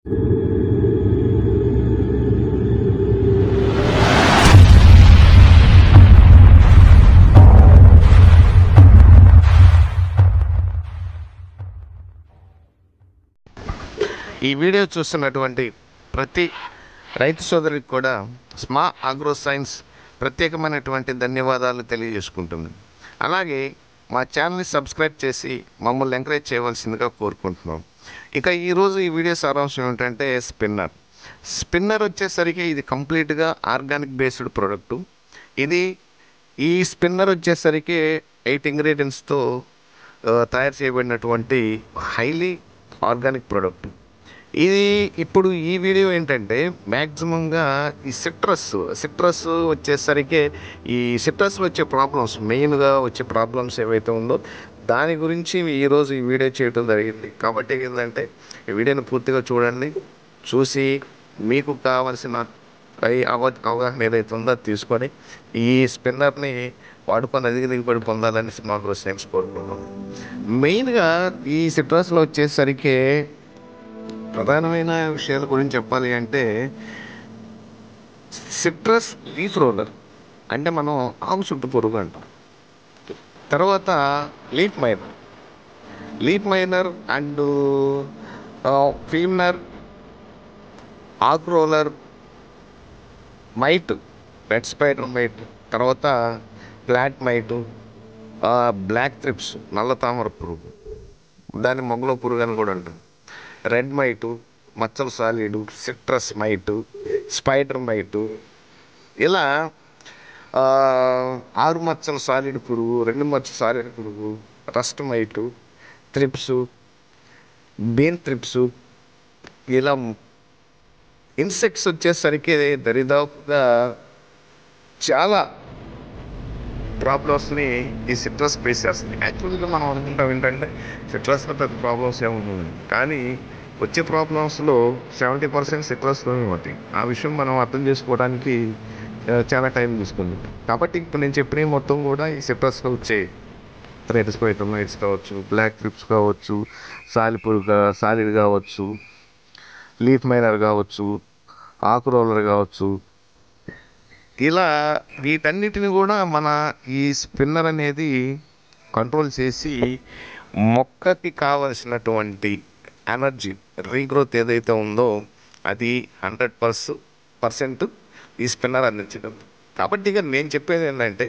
ఈ వీడియో చూస్తున్నటువంటి ప్రతి రైతు సోదరికి కూడా స్మా అగ్రో సైన్స్ ప్రత్యేకమైనటువంటి ధన్యవాదాలు తెలియజేసుకుంటుంది. అలాగే మా ఛానల్ని సబ్స్క్రైబ్ చేసి మమ్మల్ని ఎంకరేజ్ చేయవలసిందిగా కోరుకుంటున్నాం. ఇక ఈరోజు ఈ వీడియో సారాంశం ఏంటంటే స్పిన్నర్ వచ్చేసరికి ఇది కంప్లీట్గా ఆర్గానిక్ బేస్డ్ ప్రోడక్టు. ఈ స్పిన్నర్ వచ్చేసరికి 8 ఇంగ్రీడియంట్స్తో తయారు చేయబడినటువంటి హైలీ ఆర్గానిక్ ప్రోడక్ట్. ఇప్పుడు ఈ వీడియో ఏంటంటే మ్యాక్సిమంగా ఈ సిట్రస్ వచ్చేసరికి ఈ సిట్రస్లో వచ్చే ప్రాబ్లమ్స్, మెయిన్గా వచ్చే ప్రాబ్లమ్స్ ఏవైతే ఉందో దాని గురించి ఈరోజు ఈ వీడియో చేయడం జరిగింది. కాబట్టి ఏంటంటే ఈ వీడియోని పూర్తిగా చూడండి. చూసి మీకు కావాల్సిన అవగాహన ఏదైతే ఉందో తీసుకొని ఈ స్పిన్నర్ని వాడుకొని అధిక దిగుబడి పొందాలని స్మా అగ్రో సైన్స్ కోరుకుంటున్నాం. మెయిన్గా ఈ సిట్రస్లో వచ్చేసరికి ప్రధానమైన విషయాల గురించి చెప్పాలి అంటే సిట్రస్ లీఫ్ రోలర్ అంటే మనం ఆకు చుట్టు పురుగు అంటాం. తర్వాత లీఫ్ మైనర్ అండ్ ఫీమ్నర్, ఆకు roller, might, red spider might, తర్వాత ఫ్లాట్ మైటు, బ్లాక్ త్రిప్స్, నల్ల తామర పురుగు, దాన్ని మొగలో పురుగు అని కూడా అంటాం, రెడ్ మైటు, మచ్చల సాలీడు, సిట్రస్ మైటు, స్పైడర్ మైటు, ఇలా 6 మచ్చల సాలీడు పురుగు, 2 మచ్చల సాలీడు పురుగు, రస్ట్ మైటు, త్రిప్సు, బీన్ త్రిప్సు, ఇలా ఇన్సెక్ట్స్ వచ్చేసరికి దరిదాపుగా చాలా ప్రాబ్లమ్స్ని ఈ సిట్రస్ ఫేస్ చేస్తుంది. యాక్చువల్గా మనం అనుకుంటాం ఏంటంటే సిట్రస్లో పెద్ద ప్రాబ్లమ్స్ ఏముంటుంది, కానీ వచ్చే ప్రాబ్లమ్స్లో 70% సిట్రస్లోనే ఉంటాయి. ఆ విషయం మనం అర్థం చేసుకోవడానికి చాలా టైం తీసుకుంది. కాబట్టి ఇప్పుడు నేను చెప్పిన మొత్తం కూడా ఈ సిట్రస్లో వచ్చే రెడ్ స్పైడర్ మైట్స్ కావచ్చు, బ్లాక్ ట్రిప్స్ కావచ్చు, సాలిడ్ కావచ్చు, లీఫ్ మైనర్ కావచ్చు, ఆకు రోలర్ కావచ్చు, ఇలా వీటన్నిటిని కూడా మన ఈ స్పిన్నర్ అనేది కంట్రోల్ చేసి మొక్కకి కావలసినటువంటి ఎనర్జీ, రీగ్రోత్ ఏదైతే ఉందో అది 100% ఈ స్పిన్నర్ అందించడం. కాబట్టి ఇక నేను చెప్పేది ఏంటంటే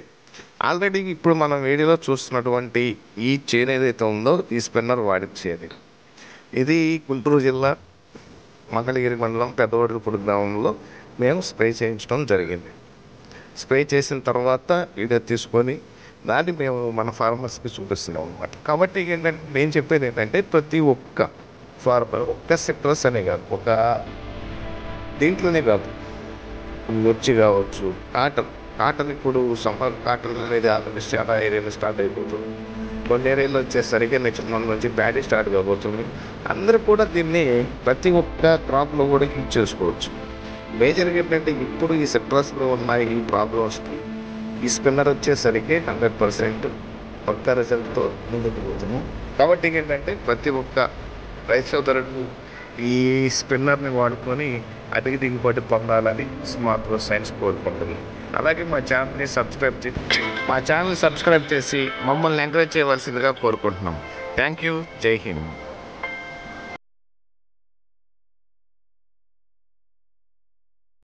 ఆల్రెడీ ఇప్పుడు మనం వీడియోలో చూస్తున్నటువంటి ఈ చైన్ ఏదైతే ఉందో ఈ స్పిన్నర్ వాడించేది. ఇది గుంటూరు జిల్లా మంగళగిరి మండలం పెద్దవడుగుపూడి గ్రామంలో మేము స్ప్రే చేయించడం జరిగింది. స్ప్రే చేసిన తర్వాత వీడియో తీసుకొని దాన్ని మేము మన ఫార్మర్స్కి చూపిస్తున్నాం అన్నమాట. కాబట్టి ఏంటంటే నేను చెప్పేది ఏంటంటే ప్రతి ఒక్క ఫార్మర్ ఒక్క సిట్రస్ అనే కాదు, ఒక దీంట్లోనే కాదు, మిర్చి కావచ్చు, కాటన్ ఇప్పుడు సమ్మర్ కాటన్ అనేది ఆల్రెడీ చాలా ఏరియాలో స్టార్ట్ అయిపోతుంది. కొన్ని ఏరియాలో వచ్చేసరికి నెక్స్ట్ మంత్ నుంచి ప్యాడీ స్టార్ట్ కాబోతుంది. అందరూ కూడా దీన్ని ప్రతి ఒక్క క్రాప్లో కూడా యూజ్ చేసుకోవచ్చు. మేజర్గా ఏంటంటే ఇప్పుడు ఈ సిట్రస్లో ఉన్న ఈ ప్రాబ్లమ్స్కి ఈ స్పిన్నర్ వచ్చేసరికి 100% పక్క రిజల్ట్తో ముందుకు పోతున్నాం. కాబట్టి ఏంటంటే ప్రతి ఒక్క రైతు సోదరుడు ఈ స్పిన్నర్ని వాడుకొని అధిక దిగుబడి పొందాలని స్మా అగ్రో సైన్స్ కోరుకుంటుంది. అలాగే మా ఛానల్ని సబ్స్క్రైబ్ చేసి మమ్మల్ని ఎంకరేజ్ చేయవలసిందిగా కోరుకుంటున్నాం. Thank you. జై హింద్.